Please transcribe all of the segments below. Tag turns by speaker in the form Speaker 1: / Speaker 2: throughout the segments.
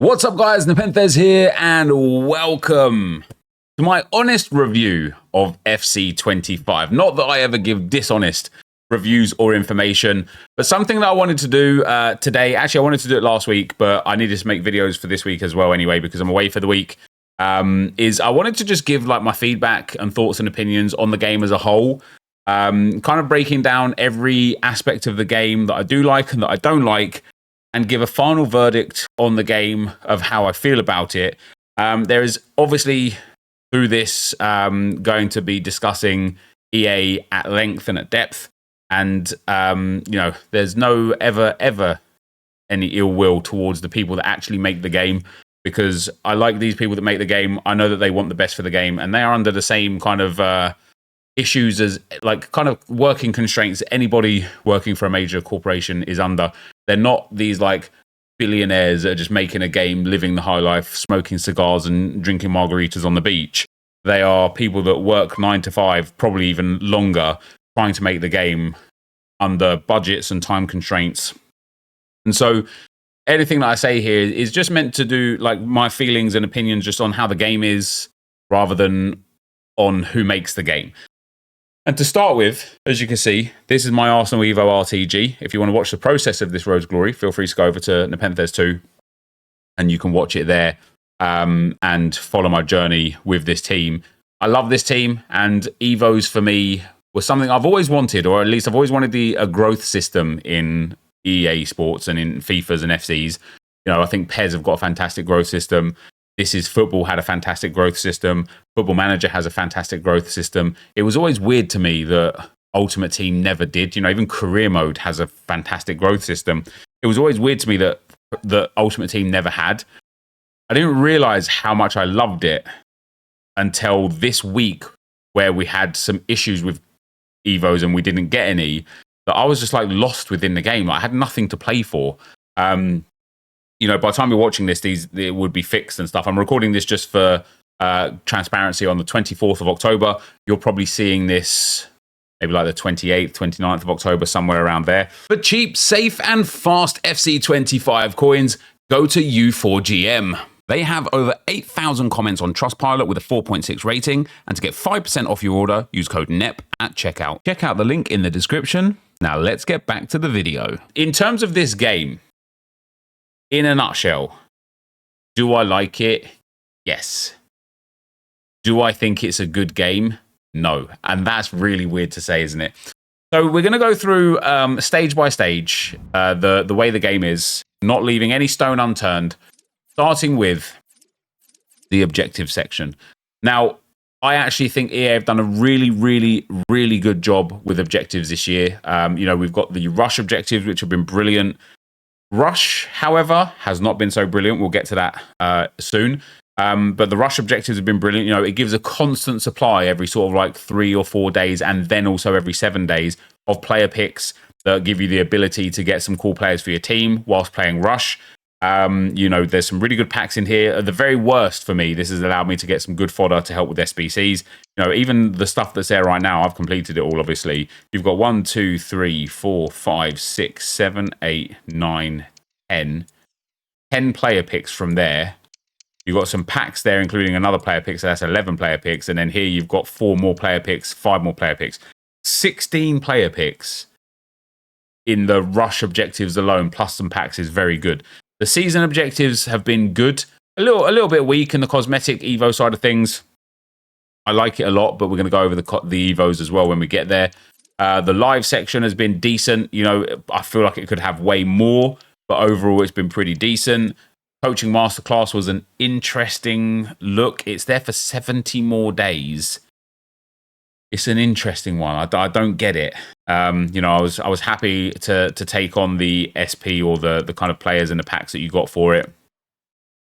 Speaker 1: What's up guys, NepentheZ here and welcome to my honest review of FC25. Not that I ever give dishonest reviews or information, but something that I wanted to do today, actually I wanted to do it last week, but I needed to make videos for this week as well anyway because I'm away for the week, is I wanted to just give like my feedback and thoughts and opinions on the game as a whole, kind of breaking down every aspect of the game that I do like and that I don't like, and give a final verdict on the game of how I feel about it. There is obviously, through this, going to be discussing EA at length and at depth. And, you know, there's no ever any ill will towards the people that actually make the game, because I like these people that make the game. I know that they want the best for the game, and they are under the same kind of issues as, like, kind of working constraints anybody working for a major corporation is under. They're not these like billionaires that are just making a game, living the high life, smoking cigars and drinking margaritas on the beach. They are people that work 9 to 5, probably even longer, trying to make the game under budgets and time constraints. And so anything that I say here is just meant to do like my feelings and opinions just on how the game is, rather than on who makes the game. And to start with, as you can see, this is my Arsenal Evo RTG. If you want to watch the process of this Road to Glory, feel free to go over to NepentheZ 2 and you can watch it there and follow my journey with this team. I love this team, and Evos for me was something I've always wanted, or at least I've always wanted a growth system in EA Sports and in FIFAs and FCs. You know, I think PES have got a fantastic growth system. This is Football had a fantastic growth system. Football Manager has a fantastic growth system. It was always weird to me that Ultimate Team never did. You know, even Career Mode has a fantastic growth system. It was always weird to me that Ultimate Team never had. I didn't realize how much I loved it until this week, where we had some issues with Evos and we didn't get any, that I was just like lost within the game. I had nothing to play for. You know, by the time you're watching this, it would be fixed and stuff. I'm recording this just for transparency on the 24th of October. You're probably seeing this maybe like the 28th, 29th of October, somewhere around there. For cheap, safe, and fast FC25 coins, go to U4GM. They have over 8,000 comments on Trustpilot with a 4.6 rating. And to get 5% off your order, use code NEP at checkout. Check out the link in the description. Now let's get back to the video. In terms of this game, in a nutshell, do I like it? Yes. Do I think it's a good game? No. And that's really weird to say, isn't it? So we're going to go through stage by stage the way the game is, not leaving any stone unturned, starting with the objective section. Now, I actually think EA have done a really good job with objectives this year. You know, we've got the rush objectives, which have been brilliant. Rush, however, has not been so brilliant. We'll get to that soon. But the rush objectives have been brilliant. You know, it gives a constant supply every sort of like 3 or 4 days, and then also every 7 days of player picks that give you the ability to get some cool players for your team whilst playing rush. You know, there's some really good packs in here. At the very worst for me, this has allowed me to get some good fodder to help with SBCs. You know, even the stuff that's there right now, I've completed it all, obviously. You've got 1, 2, 3, 4, 5, 6, 7, 8, 9, 10. 10 player picks from there. You've got some packs there, including another player pick, so that's 11 player picks. And then here you've got 4 more player picks, 5 more player picks. 16 player picks in the rush objectives alone, plus some packs, is very good. The season objectives have been good. A little bit weak in the cosmetic Evo side of things. I like it a lot, but we're going to go over the Evos as well when we get there. The live section has been decent. You know, I feel like it could have way more, but overall it's been pretty decent. Coaching Masterclass was an interesting look. It's there for 70 more days. It's an interesting one. I don't get it. You know, I was happy to take on the SP or the kind of players and the packs that you got for it.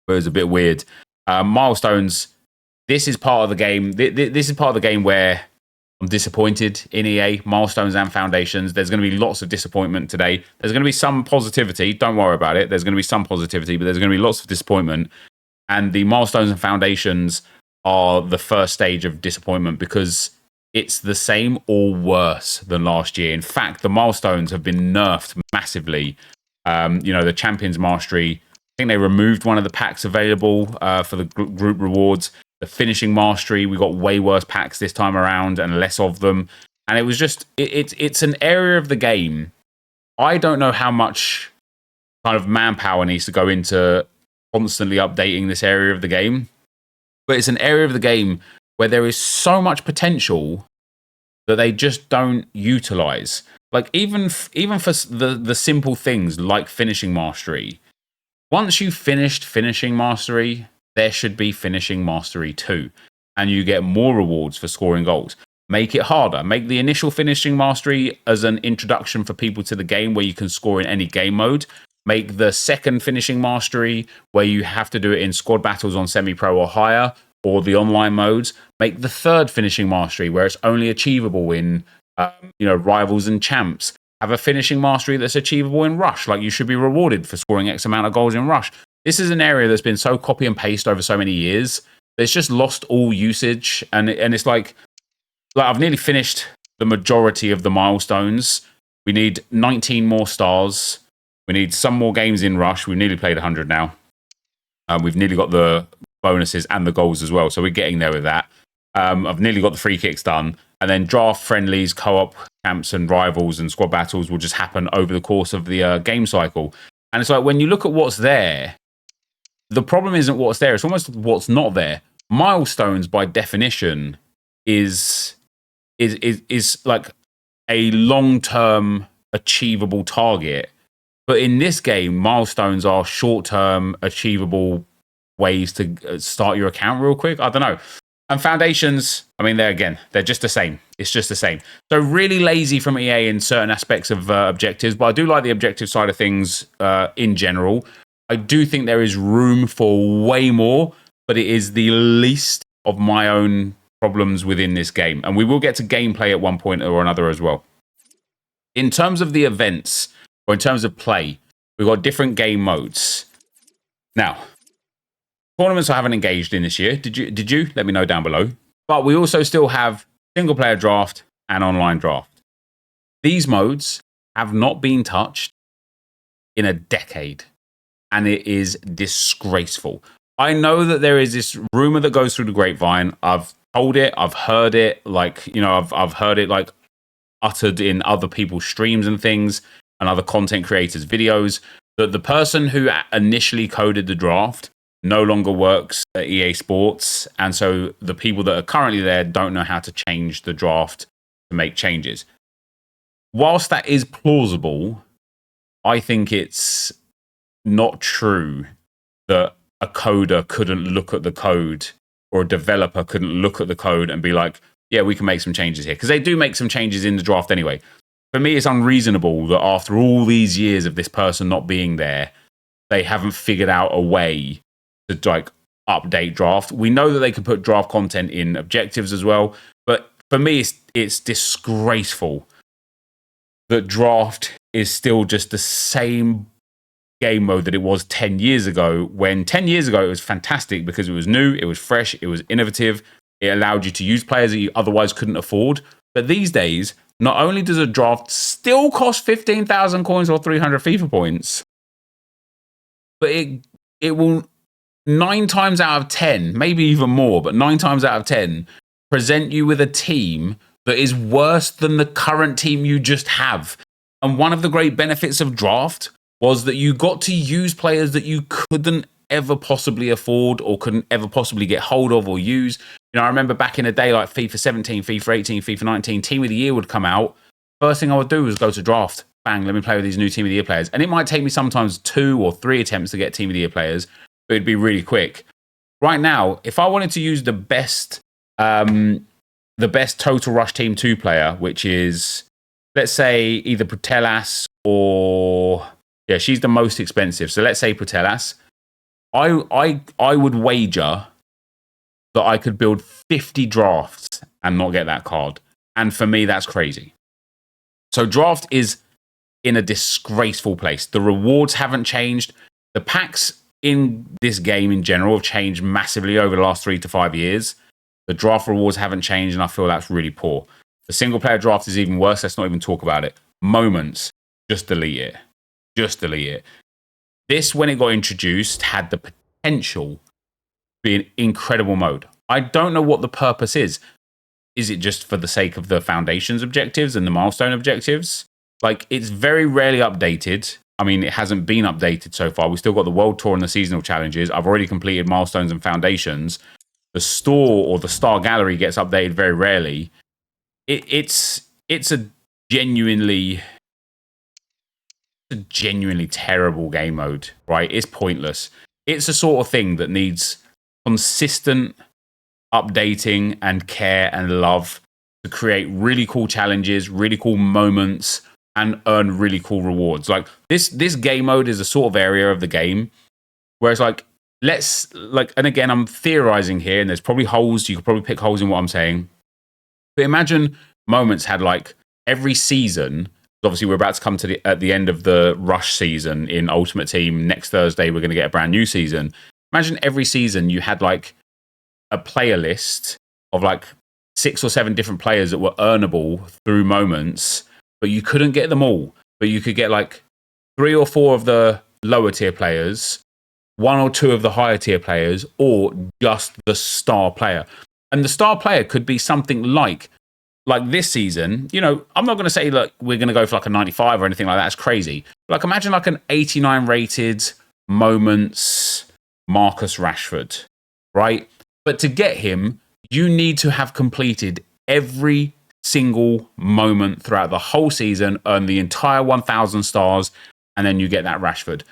Speaker 1: But it was a bit weird. Milestones. This is part of the game. This is part of the game where I'm disappointed in EA. Milestones and Foundations. There's going to be lots of disappointment today. There's going to be some positivity. Don't worry about it. There's going to be some positivity, but there's going to be lots of disappointment. And the Milestones and Foundations are the first stage of disappointment, because it's the same or worse than last year. In fact, the milestones have been nerfed massively. You know, the Champions Mastery think they removed one of the packs available for the group rewards. The finishing mastery, we got way worse packs this time around and less of them. And it was just, it's an area of the game. I don't know how much kind of manpower needs to go into constantly updating this area of the game. But it's an area of the game where there is so much potential that they just don't utilize. Like even for the simple things like finishing mastery. Once you've finished finishing mastery, there should be finishing mastery too. And you get more rewards for scoring goals. Make it harder. Make the initial finishing mastery as an introduction for people to the game where you can score in any game mode. Make the second finishing mastery where you have to do it in squad battles on semi-pro or higher, or the online modes. Make the third finishing mastery where it's only achievable in rivals and champs. Have a finishing mastery that's achievable in rush, like you should be rewarded for scoring X amount of goals in rush. This is an area that's been so copy and paste over so many years that it's just lost all usage, and it's like I've nearly finished the majority of the milestones. We need 19 more stars. We need some more games in rush. We've nearly played 100 now. We've nearly got the bonuses and the goals as well, so we're getting there with that. I've nearly got the free kicks done. And then draft, friendlies, co-op, camps and rivals and squad battles will just happen over the course of the game cycle. And it's like when you look at what's there, the problem isn't what's there, it's almost what's not there. Milestones, by definition, is like a long-term achievable target. But in this game, milestones are short-term achievable ways to start your account real quick. I don't know. And foundations, I mean, they're just the same. It's just the same. So really lazy from EA in certain aspects of objectives, but I do like the objective side of things in general. I do think there is room for way more, but it is the least of my own problems within this game. And we will get to gameplay at one point or another as well. In terms of the events, or in terms of play, we've got different game modes. Now, tournaments I haven't engaged in this year. Did you? Let me know down below. But we also still have single player draft and online draft. These modes have not been touched in a decade. And it is disgraceful. I know that there is this rumor that goes through the grapevine. I've told it, I've heard it, I've heard it like uttered in other people's streams and things and other content creators' videos, that the person who initially coded the draft no longer works at EA Sports, and so the people that are currently there don't know how to change the draft to make changes. Whilst that is plausible, I think it's not true that a coder couldn't look at the code, or a developer couldn't look at the code and be like, yeah, we can make some changes here. Because they do make some changes in the draft anyway. For me, it's unreasonable that after all these years of this person not being there, they haven't figured out a way to like update draft. We know that they can put draft content in objectives as well, but for me, it's disgraceful that draft is still just the same game mode that it was 10 years ago, when 10 years ago it was fantastic because it was new, it was fresh, it was innovative, it allowed you to use players that you otherwise couldn't afford. But these days, not only does a draft still cost 15,000 coins or 300 FIFA points, but it will 9 times out of 10, maybe even more, but 9 times out of 10, present you with a team that is worse than the current team you just have. And one of the great benefits of draft was that you got to use players that you couldn't ever possibly afford or couldn't ever possibly get hold of or use. You know, I remember back in the day, like FIFA 17, FIFA 18, FIFA 19, Team of the Year would come out. First thing I would do was go to draft. Bang, let me play with these new Team of the Year players. And it might take me sometimes 2 or 3 attempts to get Team of the Year players, but it'd be really quick. Right now, if I wanted to use the best Total Rush Team 2 player, which is, let's say, either Putellas or... yeah, she's the most expensive. So let's say Putellas. I would wager that I could build 50 drafts and not get that card. And for me, that's crazy. So draft is in a disgraceful place. The rewards haven't changed. The packs in this game in general have changed massively over the last 3 to 5 years. The draft rewards haven't changed, and I feel that's really poor. The single player draft is even worse. Let's not even talk about it. Moments, just delete it. Just delete it. This, when it got introduced, had the potential to be an incredible mode. I don't know what the purpose is. Is it just for the sake of the Foundations objectives and the milestone objectives? Like, it's very rarely updated. I mean, it hasn't been updated so far. We still got the World Tour and the seasonal challenges. I've already completed Milestones and Foundations. The store or the Star Gallery gets updated very rarely. It's a genuinely terrible game mode, right? It's pointless. It's the sort of thing that needs consistent updating and care and love to create really cool challenges, really cool moments, and earn really cool rewards. Like this game mode is a sort of area of the game where it's like, and again, I'm theorizing here, and there's probably holes. You could probably pick holes in what I'm saying. But imagine Moments had like every season. Obviously, we're about to come to at the end of the Rush season in Ultimate Team. Next Thursday, we're going to get a brand new season. Imagine every season you had like a player list of like 6 or 7 different players that were earnable through Moments, but you couldn't get them all. But you could get like 3 or 4 of the lower tier players, 1 or 2 of the higher tier players, or just the star player. And the star player could be something like this season. You know, I'm not going to say like we're going to go for like a 95 or anything like that. It's crazy. Like imagine like an 89 rated Moments Marcus Rashford, right? But to get him, you need to have completed every single moment throughout the whole season, earn the entire 1,000 stars, and then you get that Rashford.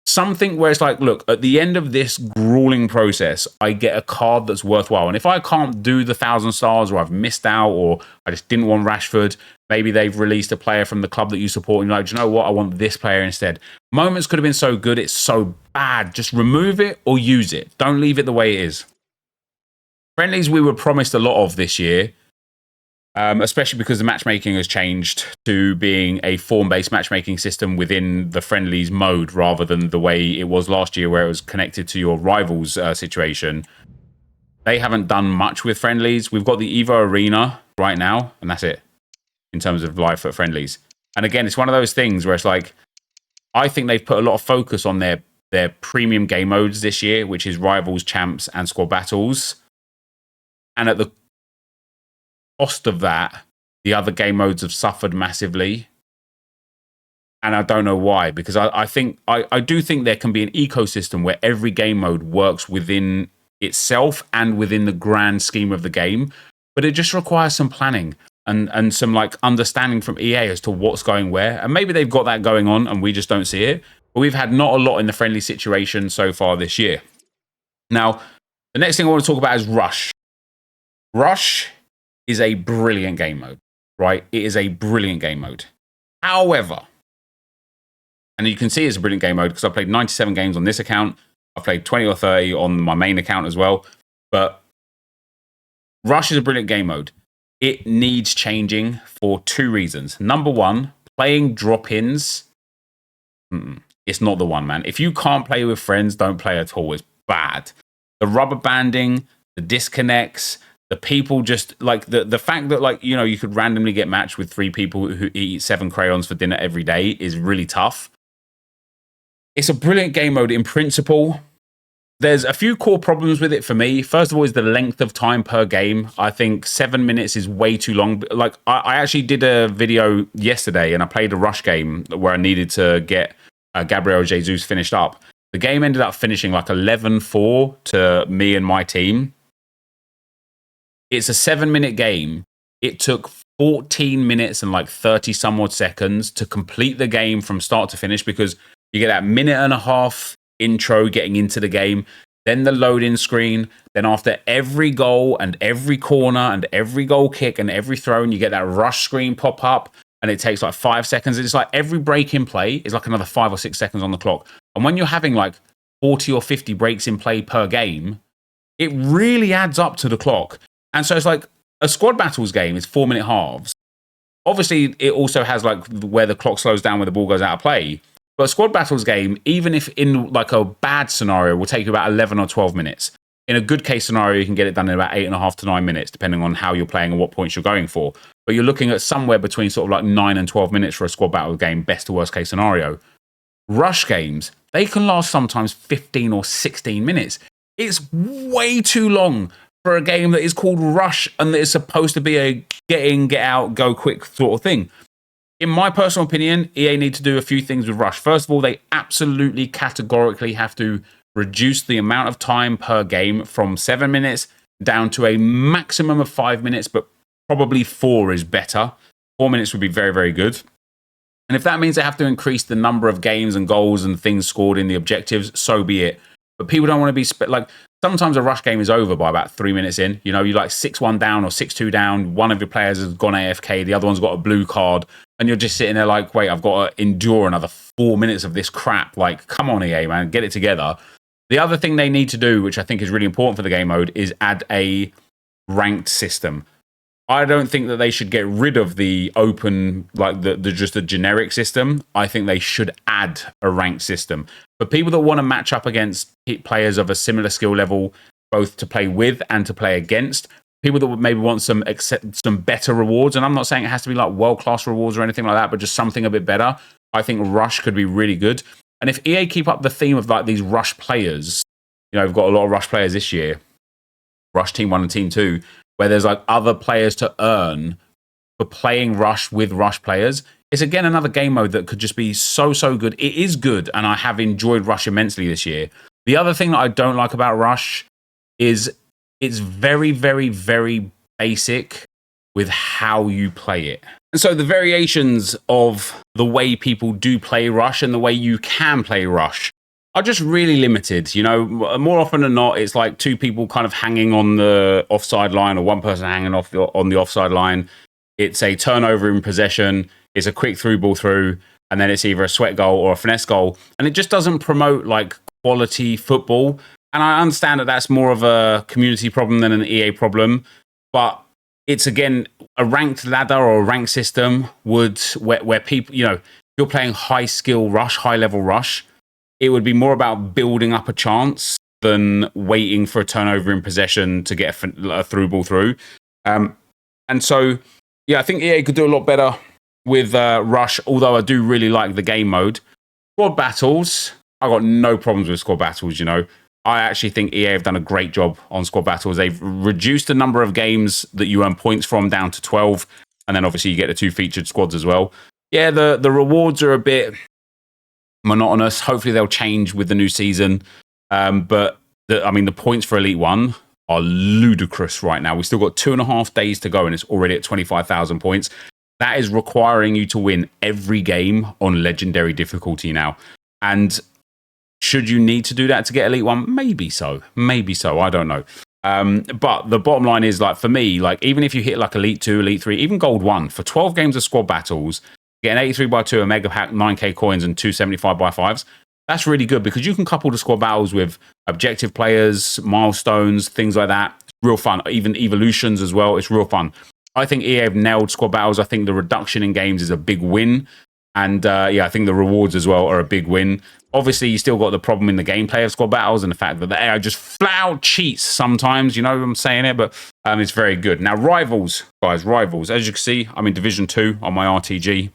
Speaker 1: Something where it's like, look, at the end of this grueling process, I get a card that's worthwhile. And if I can't do the 1,000 stars, or I've missed out, or I just didn't want Rashford, maybe they've released a player from the club that you support, and you're like, do you know what? I want this player instead. Moments could have been so good, it's so bad. Just remove it or use it. Don't leave it the way it is. Friendlies, we were promised a lot of this year, especially because the matchmaking has changed to being a form-based matchmaking system within the Friendlies mode rather than the way it was last year where it was connected to your rivals situation. They haven't done much with Friendlies. We've got the Evo Arena right now, and that's it in terms of live at Friendlies. And again, it's one of those things where it's like, I think they've put a lot of focus on their premium game modes this year, which is Rivals, Champs, and Squad Battles. And at the cost of that, the other game modes have suffered massively. And I don't know why, because I do think there can be an ecosystem where every game mode works within itself and within the grand scheme of the game. But it just requires some planning and some like understanding from EA as to what's going where. And maybe they've got that going on and we just don't see it. But we've had not a lot in the friendly situation so far this year. Now, the next thing I want to talk about is Rush. Rush is a brilliant game mode, right? It is a brilliant game mode. However, and you can see it's a brilliant game mode because I played 97 games on this account. I've played 20 or 30 on my main account as well. But Rush is a brilliant game mode. It needs changing for 2 reasons. Number one, playing drop-ins. It's not the one, man. If you can't play with friends, don't play at all. It's bad. The rubber banding, the disconnects, the people just like the fact that like, you know, you could randomly get matched with 3 people who eat 7 crayons for dinner every day is really tough. It's a brilliant game mode in principle. There's a few core problems with it for me. First of all is the length of time per game. I think 7 minutes is way too long. Like I actually did a video yesterday and I played a Rush game where I needed to get Gabriel Jesus finished up. The game ended up finishing like 11-4 to me and my team. It's a 7-minute game. It took 14 minutes and like 30 some odd seconds to complete the game from start to finish because you get that minute and a half intro getting into the game, then the loading screen, then after every goal and every corner and every goal kick and every throw, and you get that rush screen pop up and it takes like 5 seconds. It's like every break in play is like another 5 or 6 seconds on the clock. And when you're having like 40 or 50 breaks in play per game, it really adds up to the clock. And so it's like a squad battles game is 4-minute halves. Obviously, it also has like where the clock slows down when the ball goes out of play. But a squad battles game, even if in like a bad scenario, will take you about 11 or 12 minutes. In a good case scenario, you can get it done in about 8.5 to 9 minutes, depending on how you're playing and what points you're going for. But you're looking at somewhere between sort of like 9 and 12 minutes for a squad battle game, best to worst case scenario. Rush games, they can last sometimes 15 or 16 minutes. It's way too long for a game that is called Rush and that is supposed to be a get in, get out, go quick sort of thing. In my personal opinion, EA need to do a few things with Rush. First of all, they absolutely categorically have to reduce the amount of time per game from 7 minutes down to a maximum of 5 minutes, but probably 4 is better. 4 minutes would be very, very good. And if that means they have to increase the number of games and goals and things scored in the objectives, so be it. But people don't want to be like, sometimes a Rush game is over by about 3 minutes in. You know, you're like 6-1 down or 6-2 down. One of your players has gone AFK. The other one's got a blue card. And you're just sitting there like, wait, I've got to endure another 4 minutes of this crap. Like, come on, EA, man, get it together. The other thing they need to do, which I think is really important for the game mode, is add a ranked system. I don't think that they should get rid of the open, like the just a generic system. I think they should add a ranked system. For people that want to match up against players of a similar skill level, both to play with and to play against, people that would maybe want some better rewards, and I'm not saying it has to be like world-class rewards or anything like that, but just something a bit better, I think Rush could be really good. And if EA keep up the theme of like these Rush players, you know, we've got a lot of Rush players this year, Rush Team 1 and Team 2, where there's like other players to earn for playing Rush with Rush players. It's again another game mode that could just be so good. It is good, and I have enjoyed Rush immensely this year. The other thing that I don't like about Rush is it's very, very, very basic with how you play it. And so the variations of the way people do play Rush and the way you can play Rush are just really limited. You know, more often than not, it's like two people kind of hanging on the offside line or one person hanging on the offside line. It's a turnover in possession. It's a quick through ball through, and then it's either a sweat goal or a finesse goal. And it just doesn't promote like quality football. And I understand that that's more of a community problem than an EA problem. But it's, again, a ranked ladder or a ranked system would, where people, you know, if you're playing high skill Rush, high level Rush, it would be more about building up a chance than waiting for a turnover in possession to get a through ball through. And so, yeah, I think EA could do a lot better with Rush, although I do really like the game mode. Squad battles, I've got no problems with squad battles, you know. I actually think EA have done a great job on squad battles. They've reduced the number of games that you earn points from down to 12, and then obviously you get the 2 featured squads as well. Yeah, the rewards are a bit monotonous. Hopefully they'll change with the new season. But the points for Elite 1 are ludicrous right now. We've still got 2.5 days to go and it's already at 25,000 points. That is requiring you to win every game on legendary difficulty now. And should you need to do that to get Elite 1? Maybe so. I don't know. But the bottom line is, like, for me, like, even if you hit like Elite 2, Elite 3, even Gold 1, for 12 games of squad battles, get an 83x2, a mega pack, 9k coins, and 2 75x5s. That's really good because you can couple the squad battles with objective players, milestones, things like that. It's real fun. Even evolutions as well. It's real fun. I think EA have nailed squad battles. I think the reduction in games is a big win. And I think the rewards as well are a big win. Obviously, you still got the problem in the gameplay of squad battles and the fact that the AI just flat out cheats sometimes. You know, I'm saying it, but it's very good. Now, Rivals, guys, Rivals. As you can see, I'm in Division 2 on my RTG,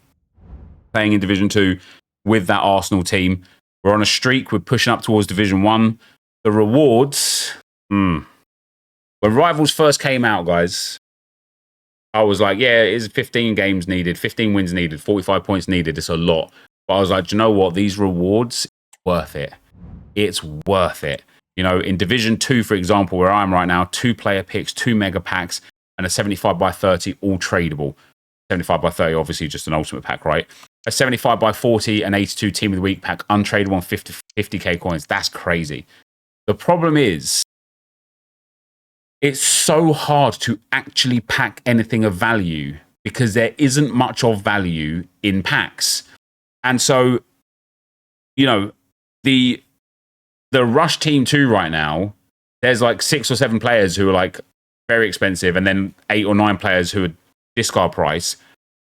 Speaker 1: playing in Division 2 with that Arsenal team. We're on a streak. We're pushing up towards Division 1. The rewards, when Rivals first came out, guys, I was like, yeah, it's 15 games needed, 15 wins needed, 45 points needed. It's a lot. But I was like, do you know what? These rewards, worth it. It's worth it. You know, in Division 2, for example, where I'm right now, 2 player picks, 2 mega packs, and a 75x30, all tradable. 75x30, obviously just an ultimate pack, right? A 75x40 and 82 team of the week pack, untradeable on 50k coins. That's crazy. The problem is, it's so hard to actually pack anything of value because there isn't much of value in packs. And so, you know, the Rush Team 2 right now, there's like 6 or 7 players who are like very expensive and then 8 or 9 players who are discard price.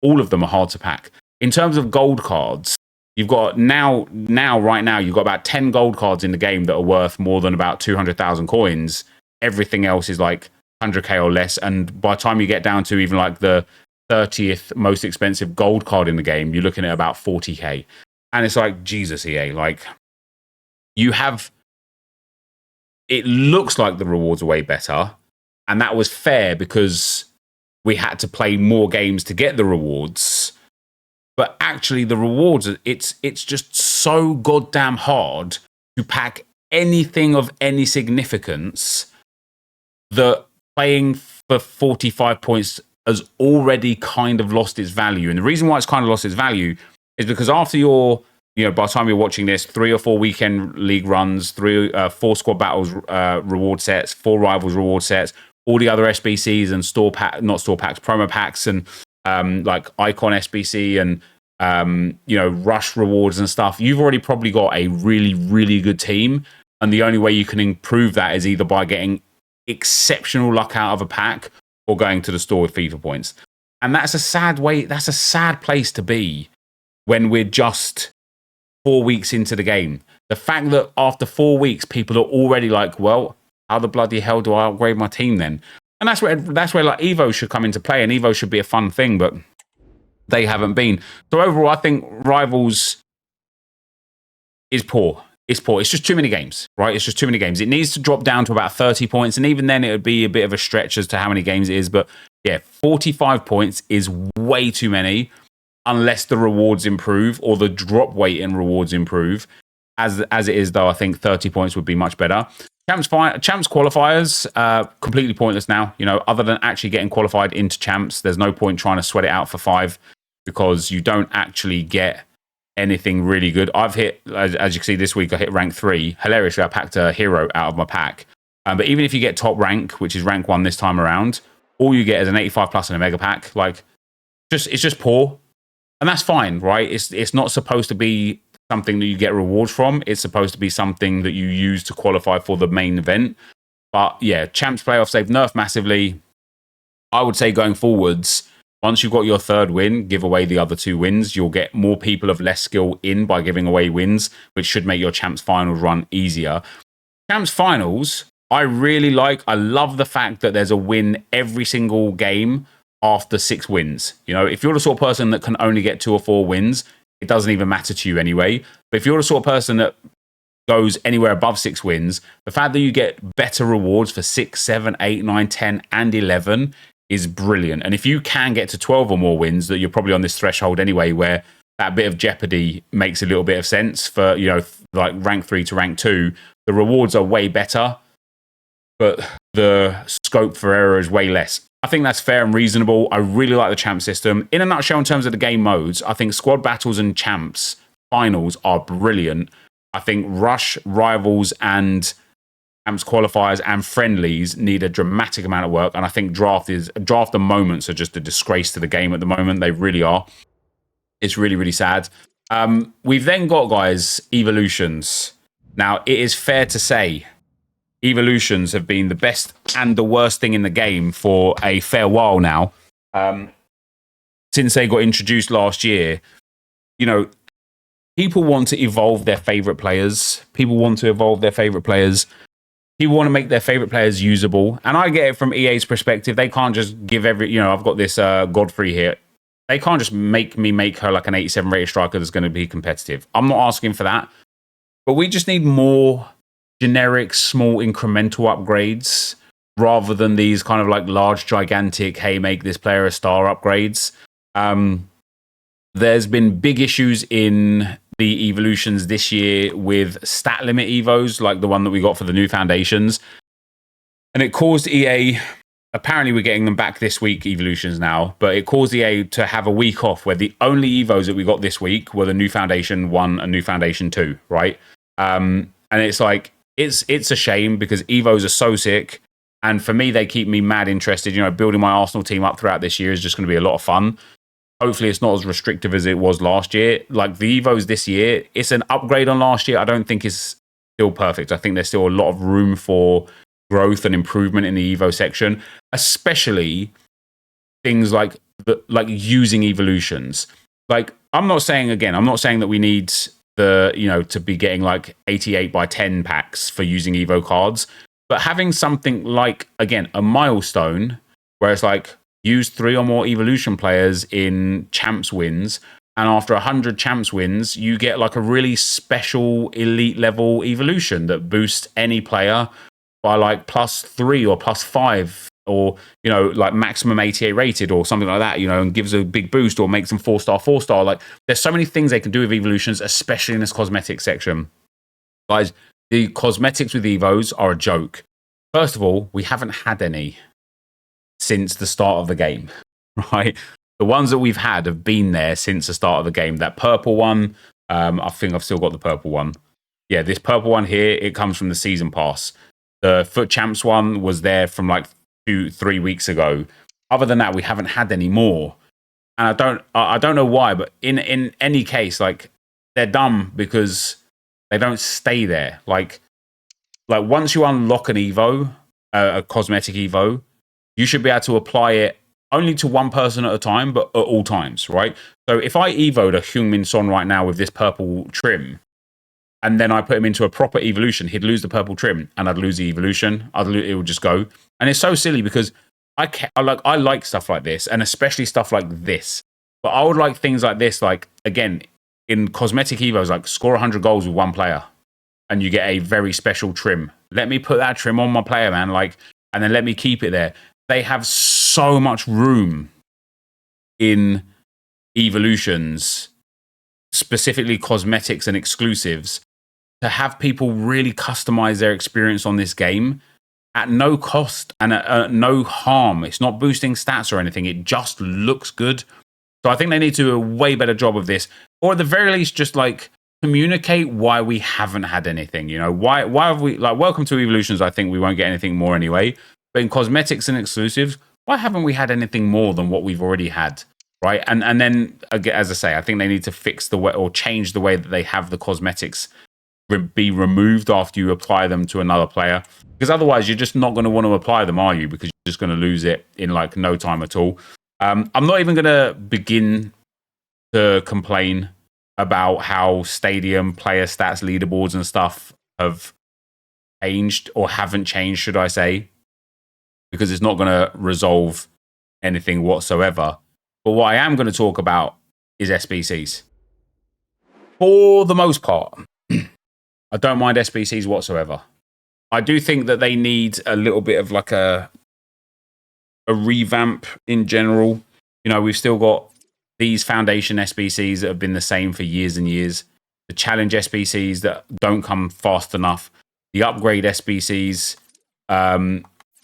Speaker 1: All of them are hard to pack. In terms of gold cards, you've got right now, you've got about 10 gold cards in the game that are worth more than about 200,000 coins. Everything else is like 100k or less. And by the time you get down to even like the 30th most expensive gold card in the game, you're looking at about 40k. And it's like, Jesus, EA, like, you have, it looks like the rewards are way better. And that was fair because we had to play more games to get the rewards. But actually, the rewards, it's just so goddamn hard to pack anything of any significance that playing for 45 points has already kind of lost its value. And the reason why it's kind of lost its value is because after your, by the time you're watching this, 3 or 4 weekend league runs, 4 squad battles reward sets, 4 rivals reward sets, all the other SBCs and promo packs and like Icon SBC and rush rewards and stuff, you've already probably got a really, really good team. And the only way you can improve that is either by getting exceptional luck out of a pack or going to the store with FIFA points. And that's a sad place to be when we're just 4 weeks into the game. The fact that after 4 weeks, people are already like, well, how the bloody hell do I upgrade my team then? And that's where like Evo should come into play, and Evo should be a fun thing, but they haven't been. So overall, I think Rivals is poor. It's poor. It's just too many games, right? It's just too many games. It needs to drop down to about 30 points, and even then it would be a bit of a stretch as to how many games it is. But yeah, 45 points is way too many unless the rewards improve or the drop weight in rewards improve. As it is, though, I think 30 points would be much better. Champs qualifiers, completely pointless now. Other than actually getting qualified into champs, there's no point trying to sweat it out for 5 because you don't actually get anything really good. I've hit, as you can see this week, I hit rank 3. Hilariously, I packed a hero out of my pack. But even if you get top rank, which is rank 1 this time around, all you get is an 85 plus and a mega pack. Like, it's just poor. And that's fine, right? It's not supposed to be something that you get rewards from. It's supposed to be something that you use to qualify for the main event. But yeah, champs playoffs, they've nerfed massively. I would say going forwards, once you've got your 3rd win, give away the other 2 wins. You'll get more people of less skill in by giving away wins, which should make your champs finals run easier. Champs finals, I really like. I love the fact that there's a win every single game after 6 wins. If you're the sort of person that can only get 2 or 4 wins, it doesn't even matter to you anyway. But if you're the sort of person that goes anywhere above 6 wins, the fact that you get better rewards for 6, 7, 8, 9, 10, and 11 is brilliant. And if you can get to 12 or more wins, that you're probably on this threshold anyway, where that bit of jeopardy makes a little bit of sense for, like rank 3 to rank 2, the rewards are way better, but the scope for error is way less. I think that's fair and reasonable. I really like the champ system. In a nutshell, in terms of the game modes, I think squad battles and champs finals are brilliant. I think rush, rivals, and champs qualifiers and friendlies need a dramatic amount of work. And I think draft and moments are just a disgrace to the game at the moment. They really are. It's really, really sad. We've then got, guys, evolutions. Now, it is fair to say evolutions have been the best and the worst thing in the game for a fair while now. Since they got introduced last year, people want to evolve their favorite players. People want to make their favorite players usable. And I get it from EA's perspective. They can't just give I've got this Godfrey here. They can't just make her like an 87 rated striker that's going to be competitive. I'm not asking for that. But we just need more generic, small, incremental upgrades rather than these kind of like large, gigantic, hey, make this player a star upgrades. There's been big issues in the evolutions this year with stat limit evos, like the one that we got for the new foundations. And it caused EA, apparently we're getting them back this week, evolutions now, but it caused EA to have a week off where the only evos that we got this week were the new foundation 1 and new foundation 2, right? And it's like, it's a shame because evos are so sick. And for me, they keep me mad interested. Building my Arsenal team up throughout this year is just going to be a lot of fun. Hopefully it's not as restrictive as it was last year. Like the evos this year, it's an upgrade on last year. I don't think it's still perfect. I think there's still a lot of room for growth and improvement in the evo section, especially things like using evolutions. Like I'm not saying that we need to be getting like 88 by 10 packs for using evo cards, but having something like, again, a milestone where it's like use 3 or more evolution players in champs wins and after 100 champs wins, you get like a really special elite level evolution that boosts any player by like +3 or +5, or, you know, like maximum 88 rated or something like that, you know, and gives a big boost or makes them 4-star, 4-star. Like, there's so many things they can do with evolutions, especially in this cosmetic section. Guys, the cosmetics with Evos are a joke. First of all, we haven't had any since the start of the game, right? The ones that we've had have been there since the start of the game. That purple one, I think I've still got the purple one. Yeah, this purple one here, it comes from the season pass. The Foot Champs one was there from like 2-3 weeks ago. Other than that, we haven't had any more. And I don't know why, but in any case, like, they're dumb because they don't stay there. Like once you unlock an Evo, a cosmetic Evo, you should be able to apply it only to one person at a time, but at all times, right? So if I Evo'd a Heung-min Son right now with this purple trim, and then I put him into a proper evolution, he'd lose the purple trim, and I'd lose the evolution. It would just go. And it's so silly because I like stuff like this, and especially stuff like this. But I would like things like this, like, again, in cosmetic Evos, like, score 100 goals with one player, and you get a very special trim. Let me put that trim on my player, man, like, and then let me keep it there. They have so much room in evolutions, specifically cosmetics and exclusives, to have people really customize their experience on this game at no cost and at no harm. It's not boosting stats or anything. It just looks good. So I think they need to do a way better job of this, or at the very least, just like communicate why we haven't had anything. You know, why have we, like, welcome to evolutions. I think we won't get anything more anyway. But in cosmetics and exclusives, why haven't we had anything more than what we've already had? Right. And then, as I say, I think they need to fix the way, or change the way that they have the cosmetics be removed after you apply them to another player. Because otherwise, you're just not going to want to apply them, are you? Because you're just going to lose it in like no time at all. I'm not even going to begin to complain about how stadium player stats, leaderboards and stuff have changed, or haven't changed, should I say, because it's not going to resolve anything whatsoever. But what I am going to talk about is SBCs. For the most part, I don't mind SBCs whatsoever. I do think that they need a little bit of like a revamp in general. You know, we've still got these foundation SBCs that have been the same for years and years. The challenge SBCs that don't come fast enough. The upgrade SBCs,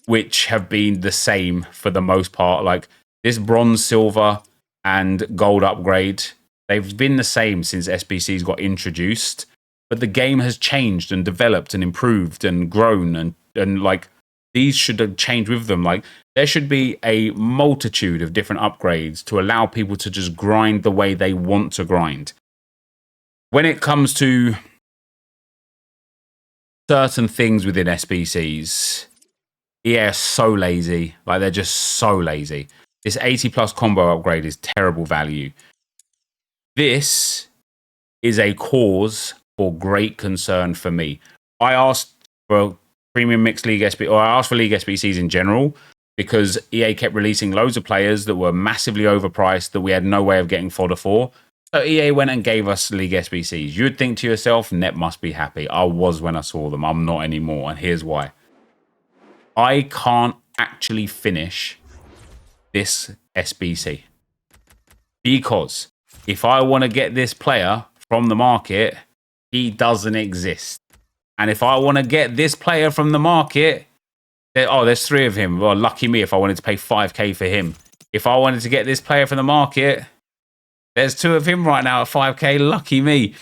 Speaker 1: which have been the same for the most part. Like this bronze, silver, and gold upgrade, they've been the same since SBCs got introduced. But the game has changed and developed and improved and grown, and like these should have changed with them. Like there should be a multitude of different upgrades to allow people to just grind the way they want to grind. When it comes to certain things within SBCs, EA are so lazy. Like they're just so lazy. This 80+ combo upgrade is terrible value. This is a cause for great concern for me. I asked for Premium Mixed League SBC, or I asked for League SBCs in general, because EA kept releasing loads of players that were massively overpriced that we had no way of getting fodder for. So EA went and gave us League SBCs. You'd think to yourself, Nep must be happy. I was when I saw them. I'm not anymore, and here's why. I can't actually finish this SBC. Because if I want to get this player from the market, he doesn't exist. And if I want to get this player from the market, there's 3 of him. Well, lucky me if I wanted to pay 5k for him. If I wanted to get this player from the market, there's 2 of him right now at 5k. Lucky me.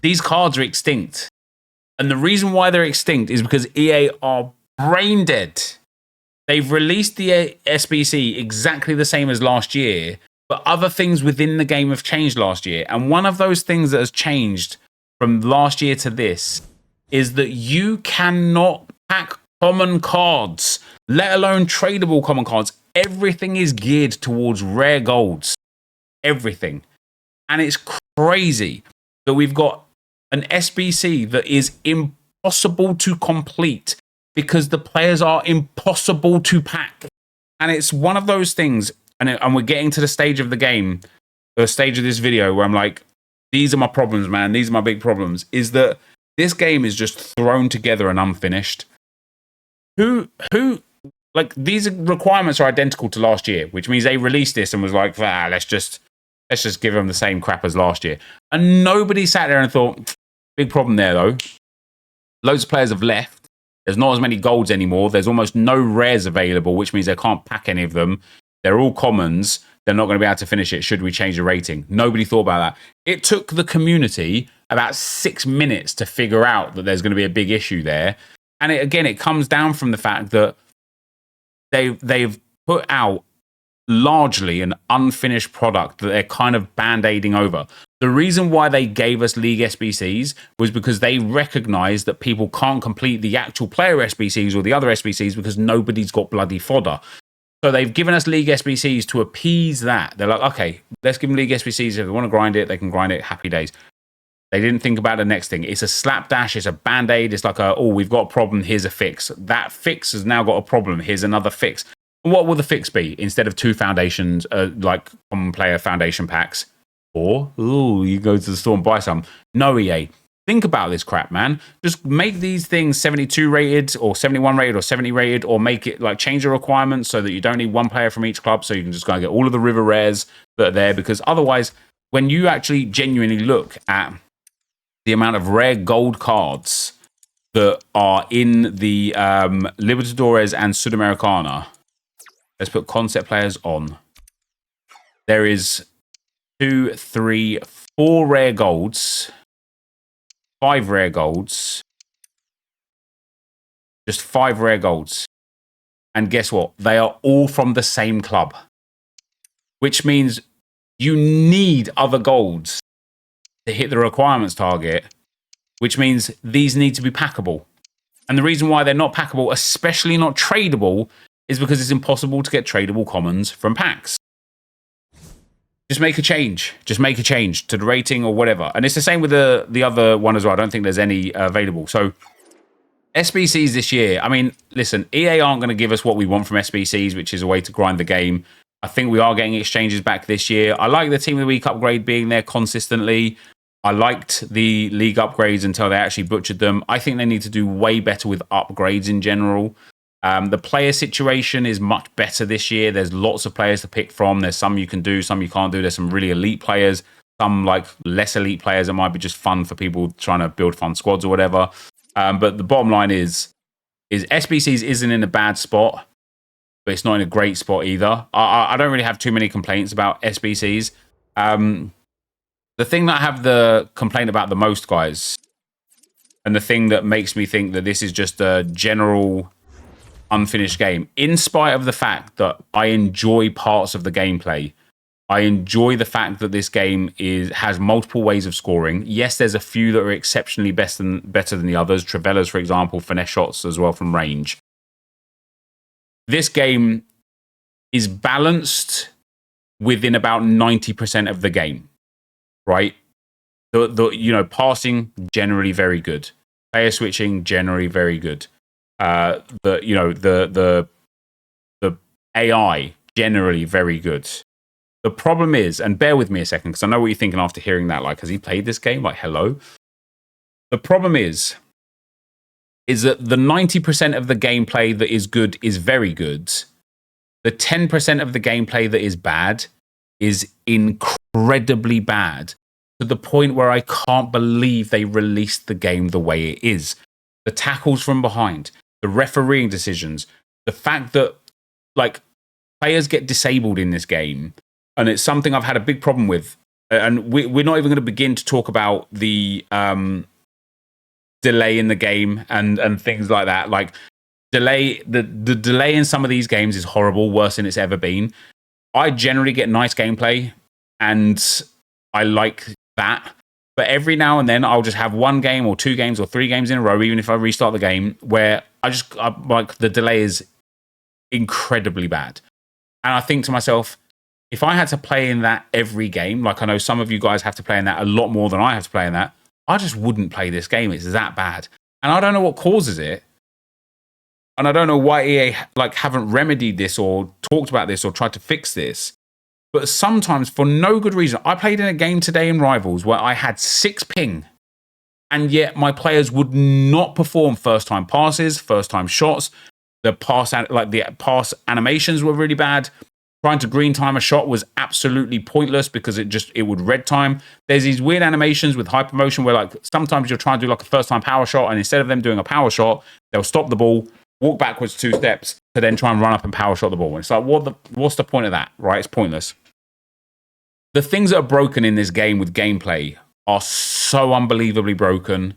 Speaker 1: These cards are extinct. And the reason why they're extinct is because EA are brain dead. They've released the SBC exactly the same as last year, but other things within the game have changed last year. And one of those things that has changed from last year to this is that you cannot pack common cards, let alone tradable common cards. Everything is geared towards rare golds. Everything. And it's crazy that we've got an SBC that is impossible to complete because the players are impossible to pack. And it's one of those things, and we're getting to the stage of the game the stage of this video where I'm like, these are my problems, man. These are my big problems. Is that this game is just thrown together and unfinished. Who, like, these requirements are identical to last year, which means they released this and was like, let's just give them the same crap as last year. And nobody sat there and thought, big problem there, though. Loads of players have left. There's not as many golds anymore. There's almost no rares available, which means they can't pack any of them. They're all commons. They're not going to be able to finish it. Should we change the rating? Nobody thought about that. It took the community about 6 minutes to figure out that there's going to be a big issue there. And it comes down from the fact that they've put out largely an unfinished product that they're kind of band-aiding over. The reason why they gave us League SBCs was because they recognized that people can't complete the actual player SBCs or the other SBCs because nobody's got bloody fodder. So they've given us League SBCs to appease that. They're like, okay, let's give them League SBCs. If they want to grind it, they can grind it. Happy days. They didn't think about the next thing. It's a slapdash. It's a band-aid. It's like, we've got a problem. Here's a fix. That fix has now got a problem. Here's another fix. What will the fix be? Instead of 2 foundations, like common player foundation packs, or, you go to the store and buy some. No, EA. Think about this crap, man. Just make these things 72 rated or 71 rated or 70 rated, or make it like change the requirements so that you don't need 1 player from each club, so you can just go and get all of the river rares that are there. Because otherwise, when you actually genuinely look at the amount of rare gold cards that are in the Libertadores and Sudamericana, let's put concept players on. There is 2, 3, 4 rare golds, 5 rare golds, just 5 rare golds. And guess what? They are all from the same club, which means you need other golds to hit the requirements target, which means these need to be packable. And the reason why they're not packable, especially not tradable, is because it's impossible to get tradable commons from packs. Just make a change. Just make a change to the rating or whatever. And it's the same with the other one as well. I don't think there's any available. So SBCs this year, I mean, listen, EA aren't going to give us what we want from SBCs, which is a way to grind the game. I think we are getting exchanges back this year. I like the Team of the Week upgrade being there consistently. I liked the league upgrades until they actually butchered them. I think they need to do way better with upgrades in general. The player situation is much better this year. There's lots of players to pick from. There's some you can do, some you can't do. There's some really elite players, some like less elite players that might be just fun for people trying to build fun squads or whatever. But the bottom line is SBCs isn't in a bad spot, but it's not in a great spot either. I don't really have too many complaints about SBCs. The thing that I have the complaint about the most, guys, and the thing that makes me think that this is just a general unfinished game, in spite of the fact that I enjoy parts of the gameplay, I enjoy the fact that this game has multiple ways of scoring. Yes, there's a few that are exceptionally better than the others. Travella's, for example, finesse shots as well from range. This game is balanced within about 90% of the game, right? The passing, generally very good. Player switching, generally very good. The AI, generally very good. The problem is, and bear with me a second, because I know what you're thinking after hearing that, like, has he played this game? Like, hello? The problem is that the 90% of the gameplay that is good is very good. The 10% of the gameplay that is bad is incredibly bad, to the point where I can't believe they released the game the way it is. The tackles from behind, the refereeing decisions, the fact that, like, players get disabled in this game, and it's something I've had a big problem with. And we're not even going to begin to talk about the delay in the game and things like that. Like, the delay in some of these games is horrible, worse than it's ever been. I generally get nice gameplay, and I like that. But every now and then, I'll just have 1 game or 2 games or 3 games in a row, even if I restart the game, where the delay is incredibly bad. And I think to myself, if I had to play in that every game, like I know some of you guys have to play in that a lot more than I have to play in that, I just wouldn't play this game. It's that bad. And I don't know what causes it. And I don't know why EA haven't remedied this or talked about this or tried to fix this. But sometimes, for no good reason, I played in a game today in Rivals where I had 6 ping, and yet my players would not perform first-time passes, first-time shots. The pass animations were really bad. Trying to green time a shot was absolutely pointless because it would red time. There's these weird animations with hypermotion where like sometimes you're trying to do like a first-time power shot, and instead of them doing a power shot, they'll stop the ball, walk backwards 2 steps to then try and run up and power shot the ball. And it's like, what's the point of that, right? It's pointless. The things that are broken in this game with gameplay are so unbelievably broken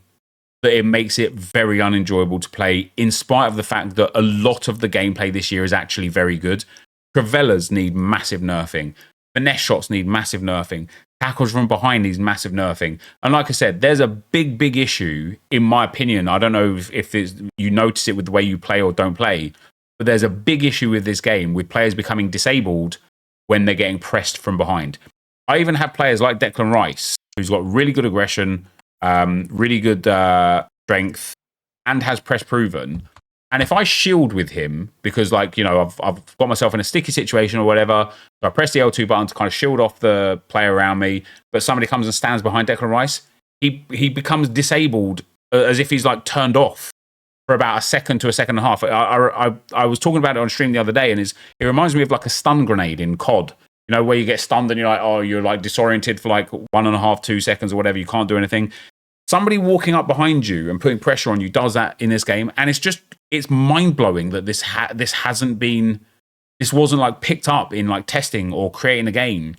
Speaker 1: that it makes it very unenjoyable to play, in spite of the fact that a lot of the gameplay this year is actually very good. Travellas need massive nerfing. Finesse shots need massive nerfing. Tackles from behind needs massive nerfing. And like I said, there's a big, big issue, in my opinion. I don't know if you notice it with the way you play or don't play, but there's a big issue with this game with players becoming disabled when they're getting pressed from behind. I even have players like Declan Rice, who's got really good aggression, really good strength, and has press proven. And if I shield with him, because like, you know, I've got myself in a sticky situation or whatever, so I press the L2 button to kind of shield off the player around me, but somebody comes and stands behind Declan Rice, he becomes disabled as if he's like turned off for about a second to a second and a half. I was talking about it on stream the other day, and it reminds me of like a stun grenade in COD. You know, where you get stunned and you're like, oh, you're like disoriented for like 1.5, 2 seconds or whatever. You can't do anything. Somebody walking up behind you and putting pressure on you does that in this game. And it's mind blowing that this wasn't like picked up in like testing or creating a game.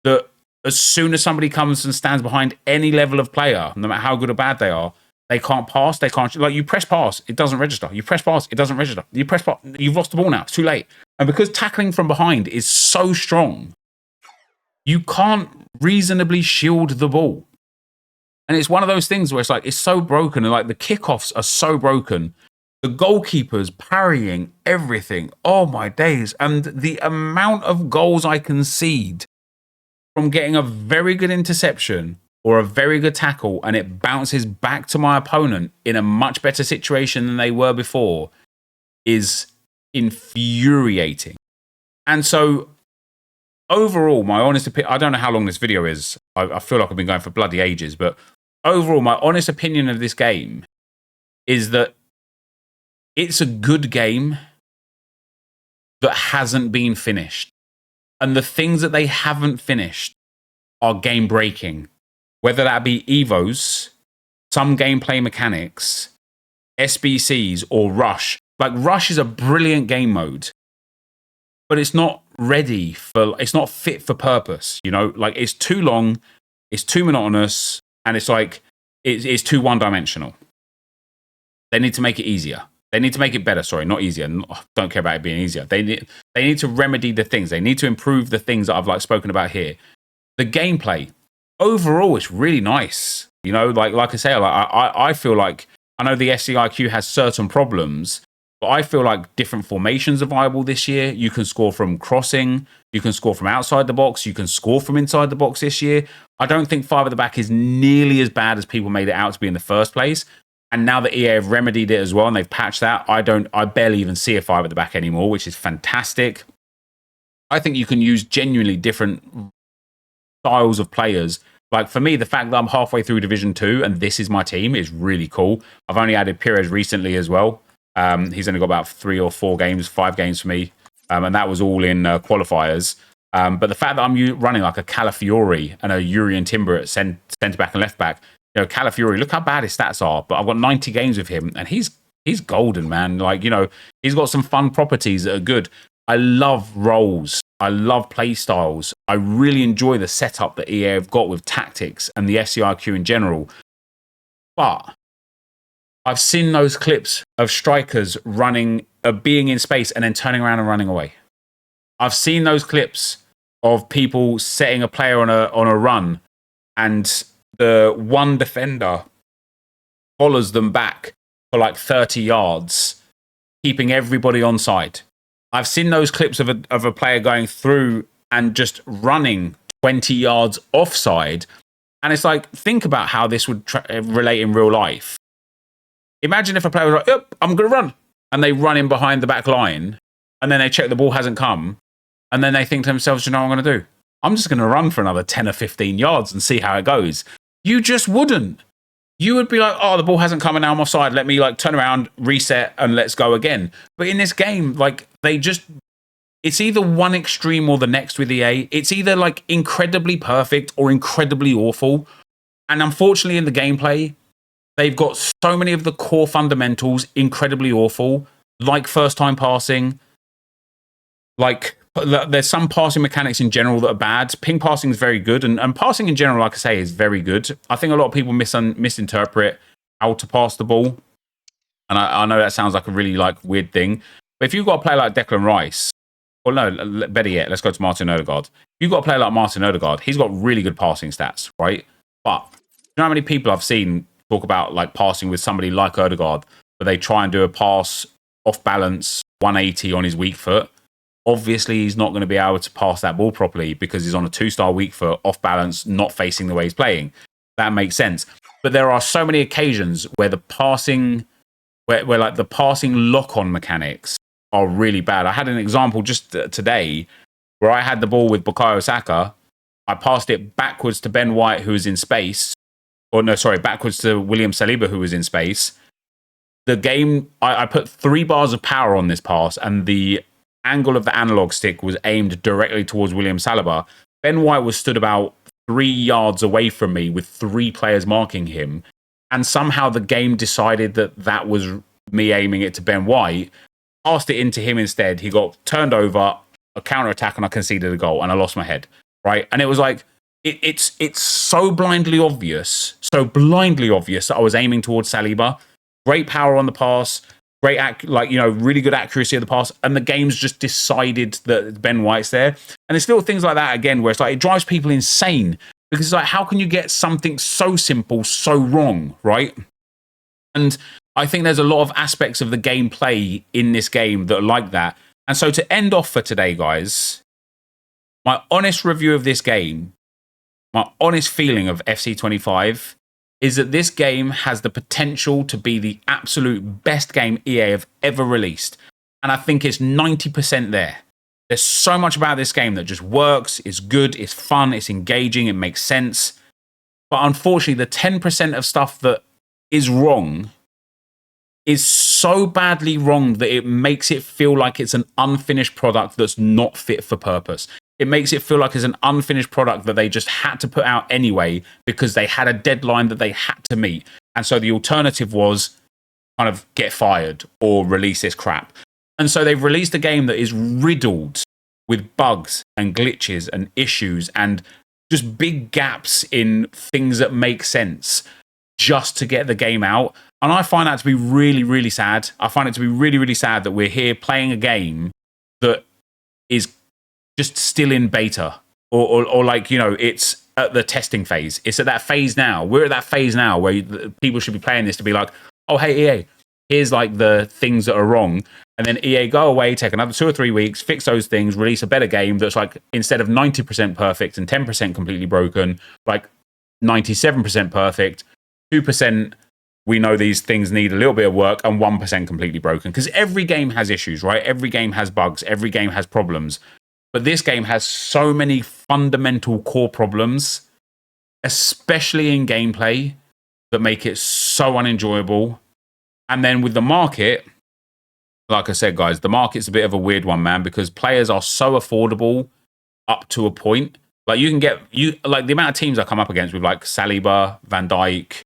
Speaker 1: That as soon as somebody comes and stands behind any level of player, no matter how good or bad they are, they can't pass. They can't, like, you press pass, it doesn't register. You press pass, it doesn't register. You press pass, you've lost the ball now. It's too late. And because tackling from behind is so strong, you can't reasonably shield the ball. And it's one of those things where it's like, it's so broken. And like the kickoffs are so broken. The goalkeepers parrying everything. Oh my days. And the amount of goals I concede from getting a very good interception or a very good tackle and it bounces back to my opponent in a much better situation than they were before is infuriating. And so overall, my honest opinion, I don't know how long this video is. I feel like I've been going for bloody ages, but overall, my honest opinion of this game is that it's a good game that hasn't been finished. And the things that they haven't finished are game breaking, whether that be Evos, some gameplay mechanics, SBCs, or Rush. Like, Rush is a brilliant game mode, but it's not ready for, it's not fit for purpose, you know? Like, it's too long, it's too monotonous, and it's like, it's too one-dimensional. They need to make it easier. They need to make it better, sorry, not easier. Don't care about it being easier. They need to remedy the things. They need to improve the things that I've like spoken about here. The gameplay, overall, it's really nice. You know, like I say, I feel like, I know the SCIQ has certain problems, but I feel like different formations are viable this year. You can score from crossing. You can score from outside the box. You can score from inside the box this year. I don't think 5 at the back is nearly as bad as people made it out to be in the first place. And now that EA have remedied it as well and they've patched that, I barely even see a 5 at the back anymore, which is fantastic. I think you can use genuinely different styles of players. Like, for me, the fact that I'm halfway through Division 2 and this is my team is really cool. I've only added Pires recently as well. He's only got about 3 or 4 games, 5 games for me. And that was all in qualifiers. But the fact that I'm running like a Calafiori and a Urian Timber at centre back and left back, you know, Calafiori, look how bad his stats are. But I've got 90 games with him and he's golden, man. Like, you know, he's got some fun properties that are good. I love roles. I love play styles. I really enjoy the setup that EA have got with tactics and the SCIQ in general. But I've seen those clips of strikers running, being in space and then turning around and running away. I've seen those clips of people setting a player on a run and the one defender follows them back for like 30 yards, keeping everybody onside. I've seen those clips of a player going through and just running 20 yards offside. And it's like, think about how this would relate in real life. Imagine if a player was like, yep, I'm going to run. And they run in behind the back line. And then they check the ball hasn't come. And then they think to themselves, you know what I'm going to do? I'm just going to run for another 10 or 15 yards and see how it goes. You just wouldn't. You would be like, oh, the ball hasn't come and now I'm offside. Let me like turn around, reset, and let's go again. But in this game, like it's either one extreme or the next with EA. It's either like incredibly perfect or incredibly awful. And unfortunately in the gameplay, they've got so many of the core fundamentals incredibly awful, like first time passing. Like there's some passing mechanics in general that are bad. Ping passing is very good. And passing in general, like I say, is very good. I think a lot of people misinterpret how to pass the ball. And I know that sounds like a really like weird thing. But if you've got a player like Declan Rice, or no, better yet, let's go to Martin Odegaard. If you've got a player like Martin Odegaard, he's got really good passing stats, right? But you know how many people I've seen talk about like passing with somebody like Odegaard, where they try and do a pass off balance 180 on his weak foot? Obviously, he's not going to be able to pass that ball properly because he's on a 2-star weak foot, off balance, not facing the way he's playing. That makes sense. But there are so many occasions where the passing, where like the passing lock-on mechanics are really bad. I had an example just today where I had the ball with Bukayo Saka. I passed it backwards to Ben White, who was in space. Or no, sorry, backwards to William Saliba, who was in space. The game, I put 3 bars of power on this pass, and the angle of the analog stick was aimed directly towards William Saliba. Ben White was stood about 3 yards away from me with 3 players marking him. And somehow the game decided that that was me aiming it to Ben White, passed it into him instead. He got turned over, a counter attack, and I conceded a goal, and I lost my head. Right. And it was like, it's so blindly obvious that I was aiming towards Saliba. Great power on the pass, really good accuracy of the pass, and the game's just decided that Ben White's there. And there's little things like that again where it's like it drives people insane because it's like, how can you get something so simple so wrong, right? And I think there's a lot of aspects of the gameplay in this game that are like that. And so to end off for today, guys, my honest review of this game, my honest feeling of FC25 is that this game has the potential to be the absolute best game EA have ever released. And I think it's 90% there. There's so much about this game that just works, is good, it's fun, it's engaging, it makes sense. But unfortunately, the 10% of stuff that is wrong is so badly wrong that it makes it feel like it's an unfinished product that's not fit for purpose. It makes it feel like it's an unfinished product that they just had to put out anyway because they had a deadline that they had to meet. And so the alternative was kind of get fired or release this crap. And so they've released a game that is riddled with bugs and glitches and issues and just big gaps in things that make sense just to get the game out. And I find that to be really, really sad. I find it to be really, really sad that we're here playing a game that is just still in beta or like, you know, it's at the testing phase. It's at that phase now. We're at that phase now where people should be playing this to be like, oh, hey, EA, here's like the things that are wrong. And then EA go away, take another 2 or 3 weeks, fix those things, release a better game that's like, instead of 90% perfect and 10% completely broken, like 97% perfect, 2% we know these things need a little bit of work, and 1% completely broken. Because every game has issues, right? Every game has bugs. Every game has problems. But this game has so many fundamental core problems, especially in gameplay, that make it so unenjoyable. And then with the market, like I said, guys, the market's a bit of a weird one, man, because players are so affordable up to a point. Like you can get like the amount of teams I come up against with like Saliba, Van Dijk,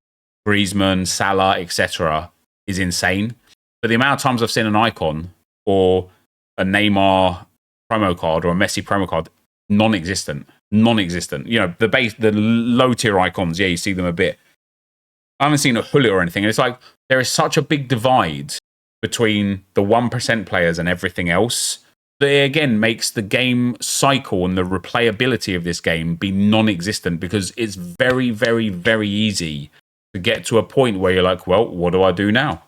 Speaker 1: Griezmann, Salah, etc. is insane. But the amount of times I've seen an icon or a Neymar promo card or a Messi promo card, non-existent. You know, the low tier icons, yeah, you see them a bit. I haven't seen a Hullet or anything. And it's like there is such a big divide between the 1% players and everything else that it again makes the game cycle and the replayability of this game be non-existent because it's very, very, very easy to get to a point where you're like, well, what do I do now?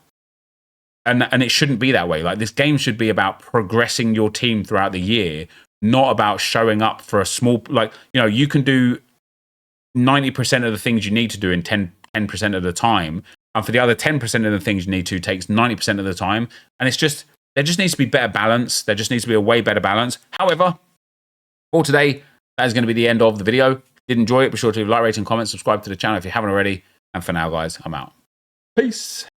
Speaker 1: And it shouldn't be that way. Like this game should be about progressing your team throughout the year, not about showing up for a small, like, you know, you can do 90% of the things you need to do in 10% of the time. And for the other 10% of the things you need to takes 90% of the time. And it's just, there just needs to be better balance. There just needs to be a way better balance. However, for today, that is going to be the end of the video. Did enjoy it, be sure to leave a like, rating, comment, subscribe to the channel if you haven't already. And for now, guys, I'm out. Peace.